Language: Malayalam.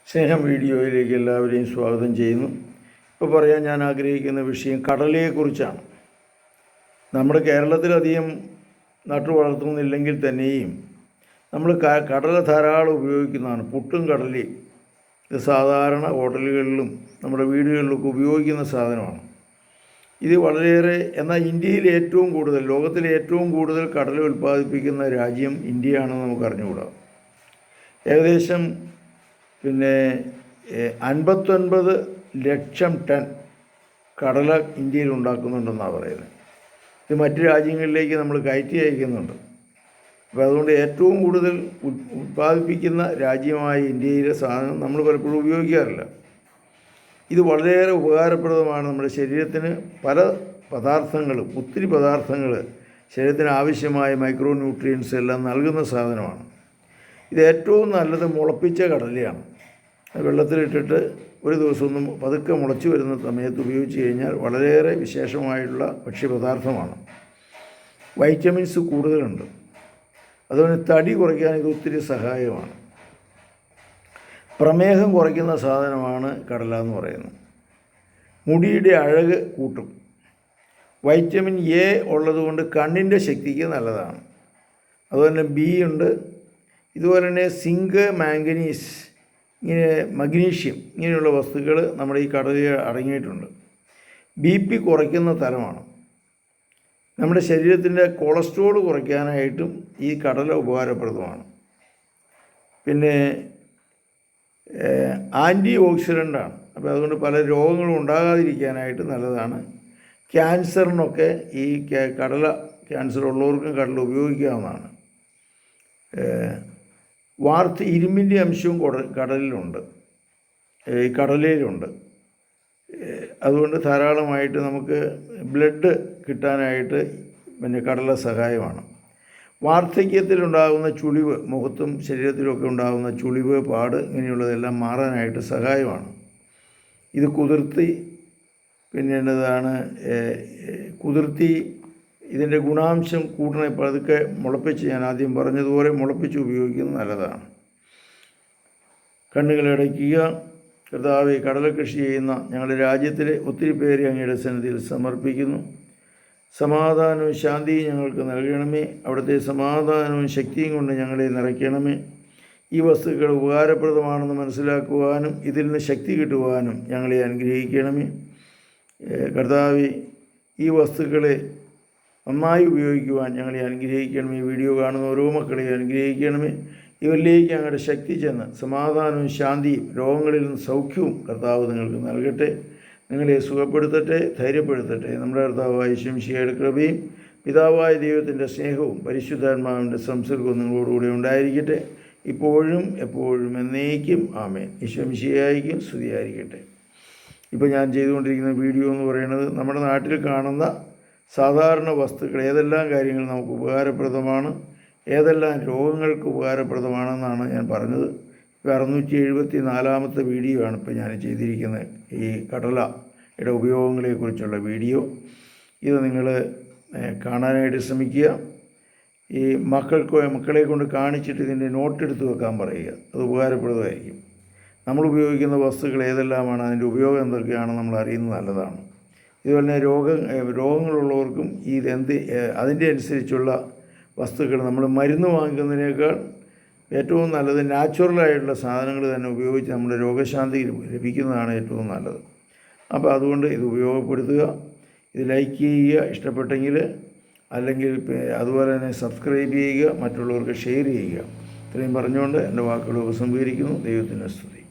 സ്നേഹം വീഡിയോയിലേക്ക് എല്ലാവരെയും സ്വാഗതം ചെയ്യുന്നു. ഇപ്പോൾ പറയാൻ ഞാൻ ആഗ്രഹിക്കുന്ന വിഷയം കടലയെക്കുറിച്ചാണ്. നമ്മുടെ കേരളത്തിലധികം നട്ടു വളർത്തുന്നില്ലെങ്കിൽ തന്നെയും നമ്മൾ കടല ധാരാളം ഉപയോഗിക്കുന്നതാണ്. പുട്ടും കടലയും ഇത് സാധാരണ ഹോട്ടലുകളിലും നമ്മുടെ വീടുകളിലൊക്കെ ഉപയോഗിക്കുന്ന സാധനമാണ്. ഇത് വളരെയേറെ, എന്നാൽ ഇന്ത്യയിൽ ഏറ്റവും കൂടുതൽ, ലോകത്തിലെ ഏറ്റവും കൂടുതൽ കടല ഉൽപ്പാദിപ്പിക്കുന്ന രാജ്യം ഇന്ത്യയാണെന്ന് നമുക്ക് അറിഞ്ഞുകൂടാ. ഏകദേശം 59 ലക്ഷം ടൺ കടല ഇന്ത്യയിൽ ഉണ്ടാക്കുന്നുണ്ടെന്നാണ് പറയുന്നത്. ഇത് മറ്റ് രാജ്യങ്ങളിലേക്ക് നമ്മൾ കയറ്റി അയക്കുന്നുണ്ട്. അപ്പോൾ അതുകൊണ്ട് ഏറ്റവും കൂടുതൽ ഉൽപ്പാദിപ്പിക്കുന്ന രാജ്യമായ ഇന്ത്യയിലെ സാധനം നമ്മൾ പലപ്പോഴും ഉപയോഗിക്കാറില്ല. ഇത് വളരെയേറെ ഉപകാരപ്രദമാണ്. നമ്മുടെ ശരീരത്തിന് പല പദാർത്ഥങ്ങളും, ഒത്തിരി പദാർത്ഥങ്ങൾ ശരീരത്തിന് ആവശ്യമായ മൈക്രോ ന്യൂട്രിയൻസ് എല്ലാം നൽകുന്ന സാധനമാണ്. ഇത് ഏറ്റവും നല്ലത് മുളപ്പിച്ച കടലയാണ്. വെള്ളത്തിലിട്ടിട്ട് ഒരു ദിവസം പതുക്കെ മുളച്ചു വരുന്ന സമയത്ത് ഉപയോഗിച്ച് കഴിഞ്ഞാൽ വളരെയേറെ വിശേഷമായിട്ടുള്ള ഭക്ഷ്യപദാർത്ഥമാണ്. വൈറ്റമിൻസ് കൂടുതലുണ്ട്. അതുകൊണ്ട് തടി കുറയ്ക്കാൻ ഇത് ഒത്തിരി സഹായകമാണ്. പ്രമേഹം കുറയ്ക്കുന്ന സാധനമാണ് കടല എന്ന് പറയുന്നത്. മുടിയുടെ അഴക് കൂട്ടും. വൈറ്റമിൻ എ ഉള്ളതുകൊണ്ട് കണ്ണിൻ്റെ ശക്തിക്ക് നല്ലതാണ്. അതുപോലെ ബി ഉണ്ട്. ഇതുപോലെ തന്നെ സിങ്ക്, മാംഗനീസ്, മഗ്നീഷ്യം ഇങ്ങനെയുള്ള വസ്തുക്കൾ നമ്മുടെ ഈ കടലയിൽ അടങ്ങിയിട്ടുണ്ട്. BP കുറയ്ക്കുന്ന തരമാണ്. നമ്മുടെ ശരീരത്തിൻ്റെ കൊളസ്ട്രോൾ കുറയ്ക്കാനായിട്ടും ഈ കടല ഉപകാരപ്രദമാണ്. പിന്നെ ആൻറ്റി ഓക്സിഡൻ്റാണ്. അപ്പോൾ അതുകൊണ്ട് പല രോഗങ്ങളും ഉണ്ടാകാതിരിക്കാനായിട്ട് നല്ലതാണ്. ക്യാൻസറിനൊക്കെ ഈ ക്യാൻസർ ഉള്ളവർക്കും കടല ഉപയോഗിക്കാവുന്നതാണ്. ഇരുമ്പിൻ്റെ അംശവും കടലിലുണ്ട്, ഈ കടലയിലുണ്ട്. അതുകൊണ്ട് ധാരാളമായിട്ട് നമുക്ക് ബ്ലഡ് കിട്ടാനായിട്ട് കടല സഹായമാണ്. വാർദ്ധക്യത്തിലുണ്ടാകുന്ന ചുളിവ്, മുഖത്തും ശരീരത്തിലുമൊക്കെ ഉണ്ടാകുന്ന ചുളിവ്, പാട് ഇങ്ങനെയുള്ളതെല്ലാം മാറാനായിട്ട് സഹായമാണ്. ഇത് കുതിർത്തി കുതിർത്തി ഇതിൻ്റെ ഗുണാംശം കൂട്ടണ പതുക്കെ മുളപ്പിച്ച്, ഞാൻ ആദ്യം പറഞ്ഞതുപോലെ മുളപ്പിച്ച് ഉപയോഗിക്കുന്നത് നല്ലതാണ്. കണ്ണുകളടയ്ക്കുക. കർത്താവേ, കടല കൃഷി ചെയ്യുന്ന ഞങ്ങളുടെ രാജ്യത്തിലെ ഒത്തിരി പേരെ അങ്ങയുടെ സന്നിധിയിൽ സമർപ്പിക്കുന്നു. സമാധാനവും ശാന്തിയും ഞങ്ങൾക്ക് നൽകണമേ. അവിടുത്തെ സമാധാനവും ശക്തിയും കൊണ്ട് ഞങ്ങളെ നിറയ്ക്കണമേ. ഈ വസ്തുക്കൾ ഉപകാരപ്രദമാണെന്ന് മനസ്സിലാക്കുവാനും ഇതിൽ നിന്ന് ശക്തി കിട്ടുവാനും ഞങ്ങളെ അനുഗ്രഹിക്കണമേ. കർത്താവേ, ഈ വസ്തുക്കളെ നന്നായി ഉപയോഗിക്കുവാൻ ഞങ്ങളെ അനുഗ്രഹിക്കണമേ. വീഡിയോ കാണുന്ന ഓരോ മക്കളെയും അനുഗ്രഹിക്കണമേ. ഇവരിലേക്ക് ഞങ്ങളുടെ ശക്തി ചെന്ന് സമാധാനവും ശാന്തിയും രോഗങ്ങളിൽ നിന്ന് സൗഖ്യവും കർത്താവ് നിങ്ങൾക്ക് നൽകട്ടെ. നിങ്ങളെ സുഖപ്പെടുത്തട്ടെ, ധൈര്യപ്പെടുത്തട്ടെ. നമ്മുടെ കർത്താവായ യേശു മിശിഹായുടെ കൃപയും പിതാവായ ദൈവത്തിൻ്റെ സ്നേഹവും പരിശുദ്ധാത്മാവിൻ്റെ സംസർഗവും നിങ്ങളോടുകൂടി ഉണ്ടായിരിക്കട്ടെ, ഇപ്പോഴും എപ്പോഴും എന്നേക്കും. ആമേൻ. യേശു മിശിഹായ്ക്കും സ്തുതിയായിരിക്കട്ടെ. ഇപ്പോൾ ഞാൻ ചെയ്തുകൊണ്ടിരിക്കുന്ന വീഡിയോ എന്ന് പറയുന്നത് നമ്മുടെ നാട്ടിൽ കാണുന്ന സാധാരണ വസ്തുക്കൾ, ഏതെല്ലാം കാര്യങ്ങൾ നമുക്ക് ഉപകാരപ്രദമാണ്, ഏതെല്ലാം രോഗങ്ങൾക്ക് ഉപകാരപ്രദമാണെന്നാണ് ഞാൻ പറഞ്ഞത്. ഇപ്പോൾ 674-ാമത്തെ വീഡിയോ ആണ് ഇപ്പോൾ ഞാൻ ചെയ്തിരിക്കുന്നത്, ഈ കടലയുടെ ഉപയോഗങ്ങളെക്കുറിച്ചുള്ള വീഡിയോ. ഇത് നിങ്ങൾ കാണാനായിട്ട് ശ്രമിക്കുക. ഈ മക്കളെ കൊണ്ട് കാണിച്ചിട്ട് ഇതിൻ്റെ നോട്ടെടുത്ത് വെക്കാൻ പറയുക. അത് ഉപകാരപ്രദമായിരിക്കും. നമ്മൾ ഉപയോഗിക്കുന്ന വസ്തുക്കൾ ഏതെല്ലാമാണ്, അതിൻ്റെ ഉപയോഗം എന്തൊക്കെയാണെന്ന് നമ്മൾ അറിയുന്നത് നല്ലതാണ്. ഇതുപോലെ തന്നെ രോഗങ്ങളുള്ളവർക്കും അതിൻ്റെ അനുസരിച്ചുള്ള വസ്തുക്കൾ, നമ്മൾ മരുന്ന് വാങ്ങിക്കുന്നതിനേക്കാൾ ഏറ്റവും നല്ലത് നാച്ചുറലായിട്ടുള്ള സാധനങ്ങൾ തന്നെ ഉപയോഗിച്ച് നമ്മുടെ രോഗശാന്തി ലഭിക്കുന്നതാണ് ഏറ്റവും നല്ലത്. അപ്പോൾ അതുകൊണ്ട് ഇത് ഉപയോഗപ്പെടുത്തുക. ഇത് ലൈക്ക് ചെയ്യുക ഇഷ്ടപ്പെട്ടെങ്കിൽ, അല്ലെങ്കിൽ അതുപോലെ തന്നെ സബ്സ്ക്രൈബ് ചെയ്യുക, മറ്റുള്ളവർക്ക് ഷെയർ ചെയ്യുക. ഇത്രയും പറഞ്ഞുകൊണ്ട് എൻ്റെ വാക്കുകൾ ഉപസംഹരിക്കുന്നു. ദൈവത്തിൻ്റെ സ്തുതി.